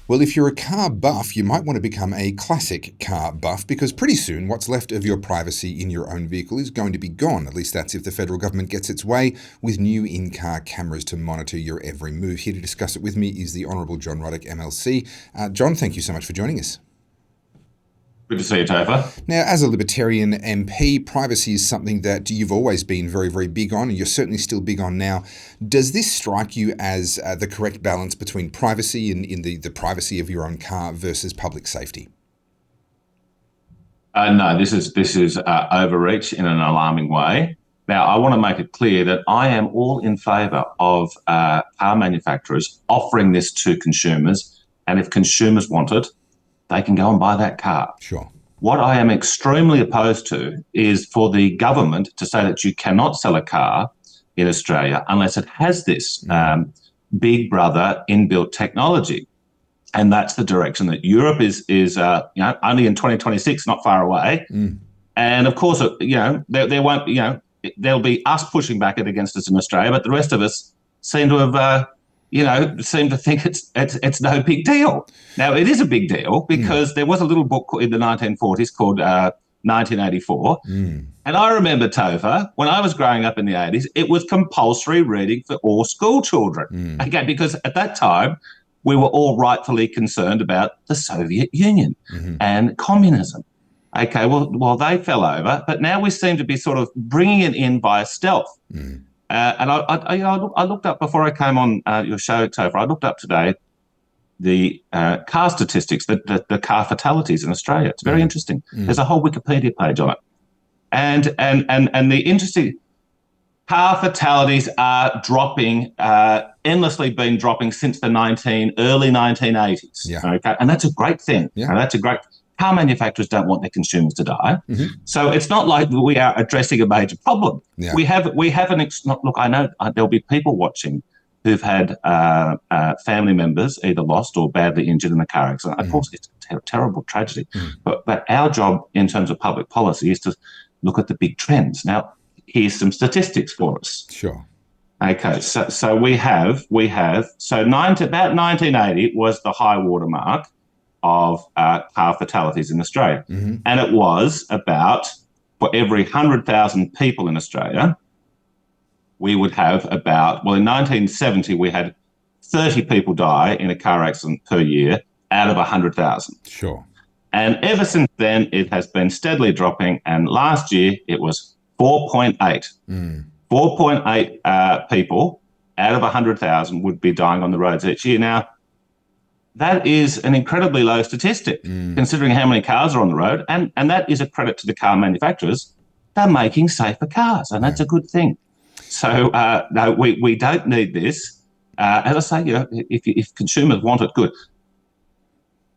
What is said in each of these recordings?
Well, if you're a car buff, you might want to become a classic car buff because pretty soon what's left of your privacy in your own vehicle is going to be gone. At least that's if the federal government gets its way with new in-car cameras to monitor your every move. Here to discuss it with me is the Honourable John Ruddick, MLC. John, thank you so much for joining us. Good to see you, Topher. Now, as a Libertarian MP, privacy is something that you've always been very, very big on, and you're certainly still big on now. Does this strike you as the correct balance between privacy and in the privacy of your own car versus public safety? No, this is overreach in an alarming way. Now, I want to make it clear that I am all in favour of car manufacturers offering this to consumers, and if consumers want it, they can go and buy that car. Sure. What I am extremely opposed to is for the government to say that you cannot sell a car in Australia unless it has this big brother inbuilt technology. And that's the direction that Europe is only in 2026, not far away. And of course, there won't, there'll be us pushing back against us in Australia, but the rest of us seem to have seem to think it's no big deal. Now, it is a big deal because there was a little book in the 1940s called 1984. And I remember, Topher, when I was growing up in the 80s, it was compulsory reading for all school children. Okay, because at that time, we were all rightfully concerned about the Soviet Union and communism. Okay, well, they fell over, but now we seem to be sort of bringing it in by stealth. And I looked up before I came on your show, Topher. I looked up today the car statistics, the car fatalities in Australia. It's very interesting. There's a whole Wikipedia page on it, and the interesting car fatalities are dropping, endlessly been dropping since the early 1980s. Yeah. Okay, and that's a great thing. Yeah. And that's a great. Car manufacturers don't want their consumers to die, so it's not like we are addressing a major problem. Yeah. We have look. I know there'll be people watching who've had family members either lost or badly injured in a car accident. Of course, it's a terrible tragedy. But our job in terms of public policy is to look at the big trends. Now, here's some statistics for us. Sure. Okay, so we have about 1980 was the high water mark of car fatalities in Australia. And it was about, for every 100,000 people in Australia, we would have about, in 1970, we had 30 people die in a car accident per year out of 100,000. Sure. And ever since then, it has been steadily dropping. And last year, it was 4.8. 4.8 people out of 100,000 would be dying on the roads each year. Now, that is an incredibly low statistic, considering how many cars are on the road. And that is a credit to the car manufacturers. They're making safer cars, and that's a good thing. So, no, we don't need this. As I say, if consumers want it, good.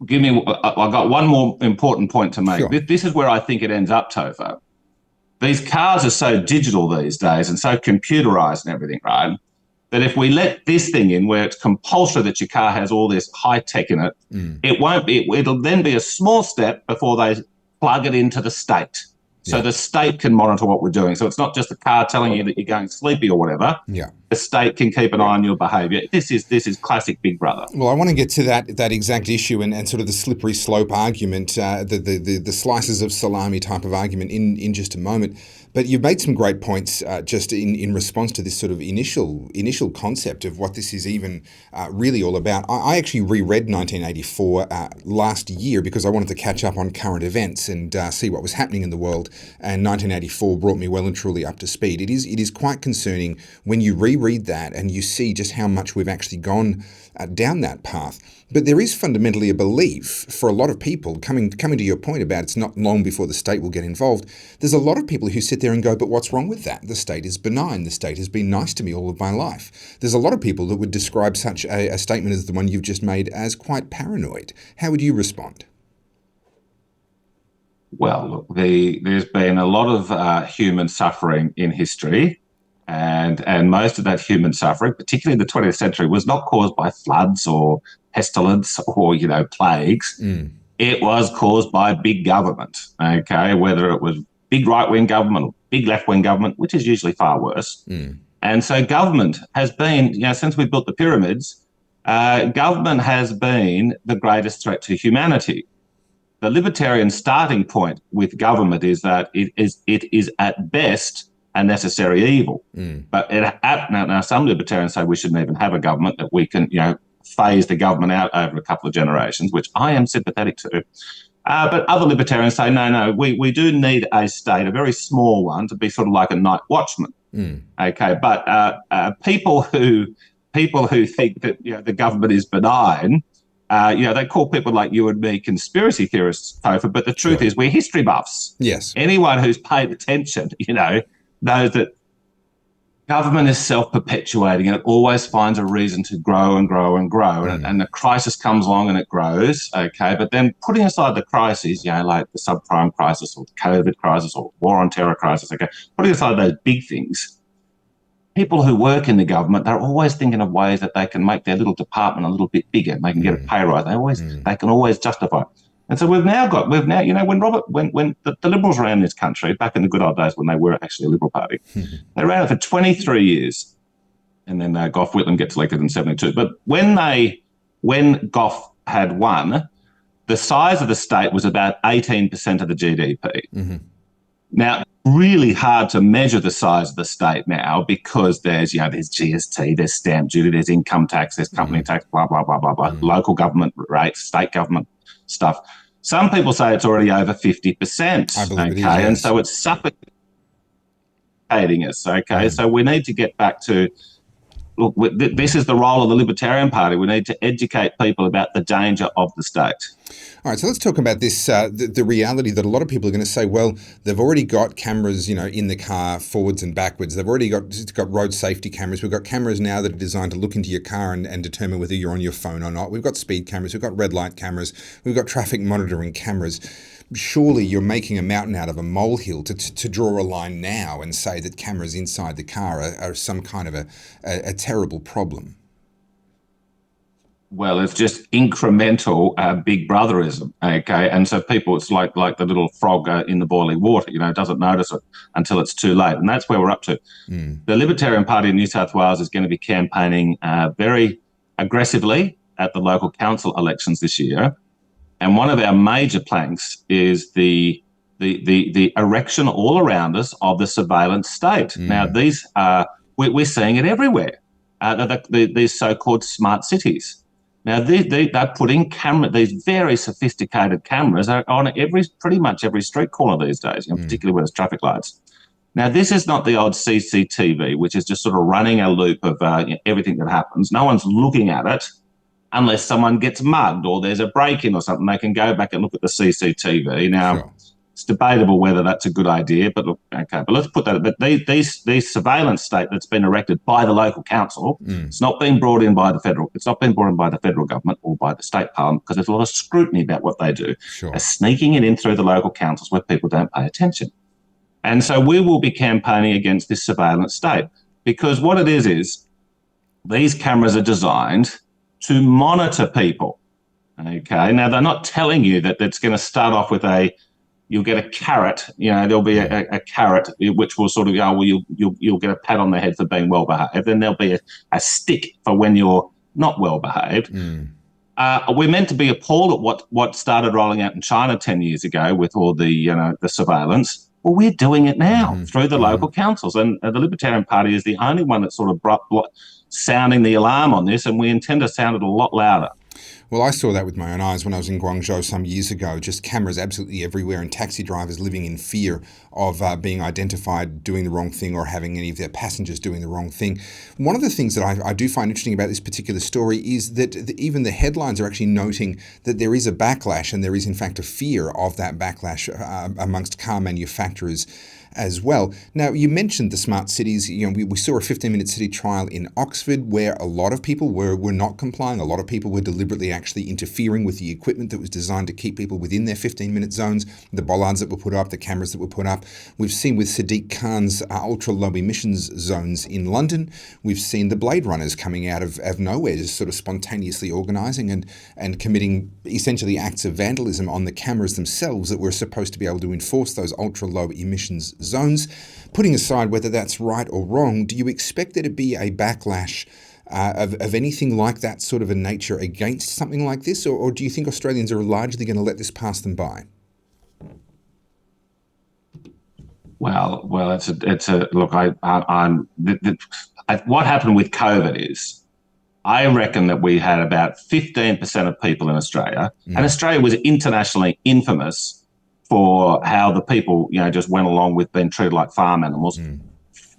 I've got one more important point to make. Sure. This is where I think it ends up, Topher. These cars are so digital these days and so computerized and everything, right? That if we let this thing in where it's compulsory that your car has all this high tech in it, it'll then be a small step before they plug it into the state. So the state can monitor what we're doing. So it's not just the car telling you that you're going sleepy or whatever. Yeah. The state can keep an eye on your behaviour. This is classic Big Brother. Well, I want to get to that exact issue and sort of the slippery slope argument, the slices of salami type of argument in just a moment. But you've made some great points just in response to this sort of initial concept of what this is even really all about. I actually reread 1984 last year because I wanted to catch up on current events and see what was happening in the world. And 1984 brought me well and truly up to speed. It is quite concerning when you reread that and you see just how much we've actually gone down that path. But there is fundamentally a belief for a lot of people, coming to your point about it's not long before the state will get involved, there's a lot of people who sit there and go, but what's wrong with that? The state is benign. The state has been nice to me all of my life. There's a lot of people that would describe such a statement as the one you've just made as quite paranoid. How would you respond? Well, look, there's been a lot of human suffering in history. And most of that human suffering, particularly in the 20th century, was not caused by floods or pestilence or, plagues. It was caused by big government, okay, whether it was big right-wing government or big left-wing government, which is usually far worse. And so government has been, since we built the pyramids, Government has been the greatest threat to humanity. The libertarian starting point with government is that it is at best a necessary evil. But now some libertarians say we shouldn't even have a government, that we can phase the government out over a couple of generations, which I am sympathetic to. But other libertarians say, no, we do need a state, a very small one, to be sort of like a night watchman. Okay, but people who think that the government is benign, they call people like you and me conspiracy theorists, Topher, but the truth is we're history buffs. Yes. Anyone who's paid attention, knows that government is self-perpetuating and it always finds a reason to grow and grow and grow. And the crisis comes along and it grows, okay? But then putting aside the crises, like the subprime crisis or the COVID crisis or war on terror crisis, okay? Putting aside those big things, people who work in the government, they're always thinking of ways that they can make their little department a little bit bigger and they can get a pay rise. They can always justify it. And so we've now, when the Liberals ran this country, back in the good old days when they were actually a Liberal party, they ran it for 23 years. And then Gough Whitlam gets elected in 72. But when Gough had won, the size of the state was about 18% of the GDP. Now, really hard to measure the size of the state now because there's GST, there's stamp duty, there's income tax, there's company tax, blah, blah, blah, blah, blah, local government rates, state government stuff. Some people say it's already over 50%. I believe it is, yes. And yes. so it's suffocating us, okay? So we need to get back to, look, this is the role of the Libertarian Party. We need to educate people about the danger of the state. All right, so let's talk about this, the reality that a lot of people are going to say, well, they've already got cameras, in the car forwards and backwards. They've already got road safety cameras. We've got cameras now that are designed to look into your car and determine whether you're on your phone or not. We've got speed cameras. We've got red light cameras. We've got traffic monitoring cameras. Surely you're making a mountain out of a molehill to draw a line now and say that cameras inside the car are some kind of a terrible problem. Well, it's just incremental big brotherism, okay? And so people, it's like the little frog in the boiling water, doesn't notice it until it's too late. And that's where we're up to. The Libertarian Party in New South Wales is going to be campaigning very aggressively at the local council elections this year. And one of our major planks is the erection all around us of the surveillance state. Now, these we're seeing it everywhere, these so-called smart cities. Now, they're putting these very sophisticated cameras are on pretty much every street corner these days, particularly when there's traffic lights. Now, this is not the old CCTV, which is just sort of running a loop of everything that happens. No one's looking at it unless someone gets mugged or there's a break-in or something. They can go back and look at the CCTV. Now, It's debatable whether that's a good idea, but look, okay. But let's put that. But these surveillance state that's been erected by the local council, it's not being brought in by the federal. It's not being brought in by the federal government or by the state parliament because there's a lot of scrutiny about what they do. They're sneaking it in through the local councils where people don't pay attention, and so we will be campaigning against this surveillance state because what it is these cameras are designed to monitor people. Okay, now they're not telling you that it's going to start off with you'll get a carrot, there'll be a carrot which will sort of go, well, you'll get a pat on the head for being well behaved. Then there'll be a stick for when you're not well behaved. We're meant to be appalled at what started rolling out in China 10 years ago with all the surveillance. Well, we're doing it now through the local councils, and the Libertarian Party is the only one that's sort of sounding the alarm on this, and we intend to sound it a lot louder. Well, I saw that with my own eyes when I was in Guangzhou some years ago, just cameras absolutely everywhere and taxi drivers living in fear of being identified doing the wrong thing or having any of their passengers doing the wrong thing. One of the things that I do find interesting about this particular story is that even the headlines are actually noting that there is a backlash, and there is in fact a fear of that backlash amongst car manufacturers as well. Now, you mentioned the smart cities. We saw a 15-minute city trial in Oxford where a lot of people were not complying. A lot of people were deliberately actually interfering with the equipment that was designed to keep people within their 15-minute zones, the bollards that were put up, the cameras that were put up. We've seen with Sadiq Khan's ultra-low emissions zones in London, we've seen the Blade Runners coming out of nowhere, just sort of spontaneously organising and committing essentially acts of vandalism on the cameras themselves that were supposed to be able to enforce those ultra-low emissions zones. Putting aside whether that's right or wrong, do you expect there to be a backlash of anything like that sort of a nature against something like this, or do you think Australians are largely going to let this pass them by? Well, it's a look. What happened with COVID is, I reckon that we had about 15% of people in Australia, and Australia was internationally infamous for how the people, just went along with being treated like farm animals.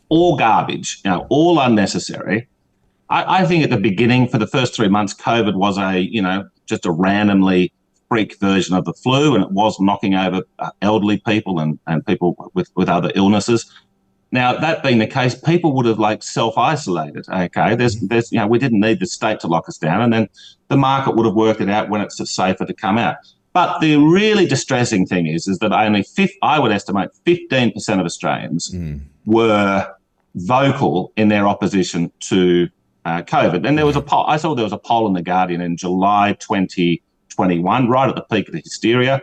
All garbage, all unnecessary. I think at the beginning, for the first 3 months, COVID was just a randomly freak version of the flu, and it was knocking over elderly people and people with other illnesses. Now, that being the case, people would have self-isolated. Okay, we didn't need the state to lock us down, and then the market would have worked it out when it's safer to come out. But the really distressing thing is that I would estimate 15% of Australians were vocal in their opposition to COVID. And there was a poll. I saw there was a poll in The Guardian in July 2021, right at the peak of the hysteria,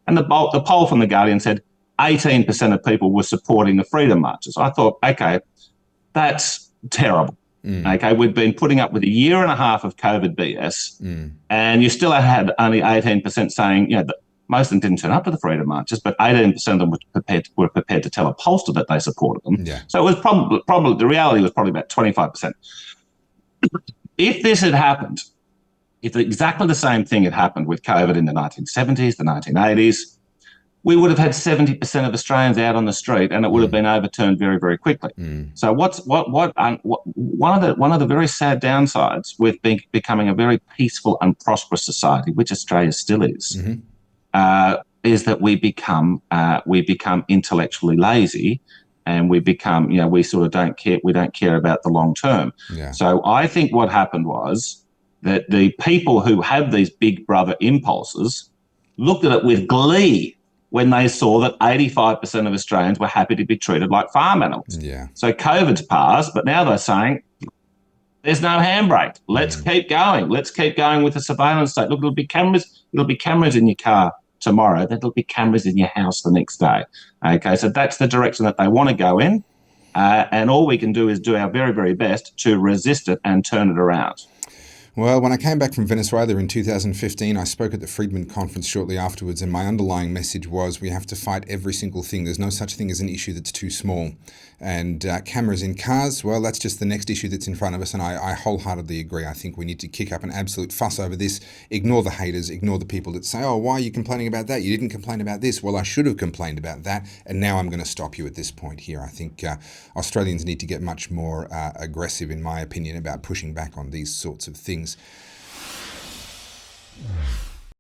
and the poll from The Guardian said 18% of people were supporting the freedom marches. I thought, okay, that's terrible. Okay, we've been putting up with a year and a half of COVID BS, and you still had only 18% saying, that most of them didn't turn up to the freedom marches, but 18% of them were prepared to tell a pollster that they supported them. Yeah. So it was probably the reality was probably about 25%. If this had happened, if exactly the same thing had happened with COVID in the 1970s, the 1980s, we would have had 70% of Australians out on the street, and it would have been overturned very, very quickly. So one of the very sad downsides with becoming a very peaceful and prosperous society, which Australia still is, is that we become intellectually lazy, and we become, we sort of don't care. We don't care about the long term. Yeah. So I think what happened was that the people who have these big brother impulses looked at it with glee when they saw that 85% of Australians were happy to be treated like farm animals. Yeah. So COVID's passed, but now they're saying there's no handbrake. Let's keep going. Let's keep going with the surveillance state. Look, it'll be cameras in your car tomorrow. There'll be cameras in your house the next day. Okay, so that's the direction that they want to go in. And all we can do is do our very, very best to resist it and turn it around. Well, when I came back from Venezuela in 2015, I spoke at the Friedman Conference shortly afterwards, and my underlying message was we have to fight every single thing. There's no such thing as an issue that's too small. And cameras in cars, well, that's just the next issue that's in front of us, and I wholeheartedly agree. I think we need to kick up an absolute fuss over this, ignore the haters, ignore the people that say, oh, why are you complaining about that? You didn't complain about this. Well, I should have complained about that, and now I'm going to stop you at this point here. I think Australians need to get much more aggressive, in my opinion, about pushing back on these sorts of things.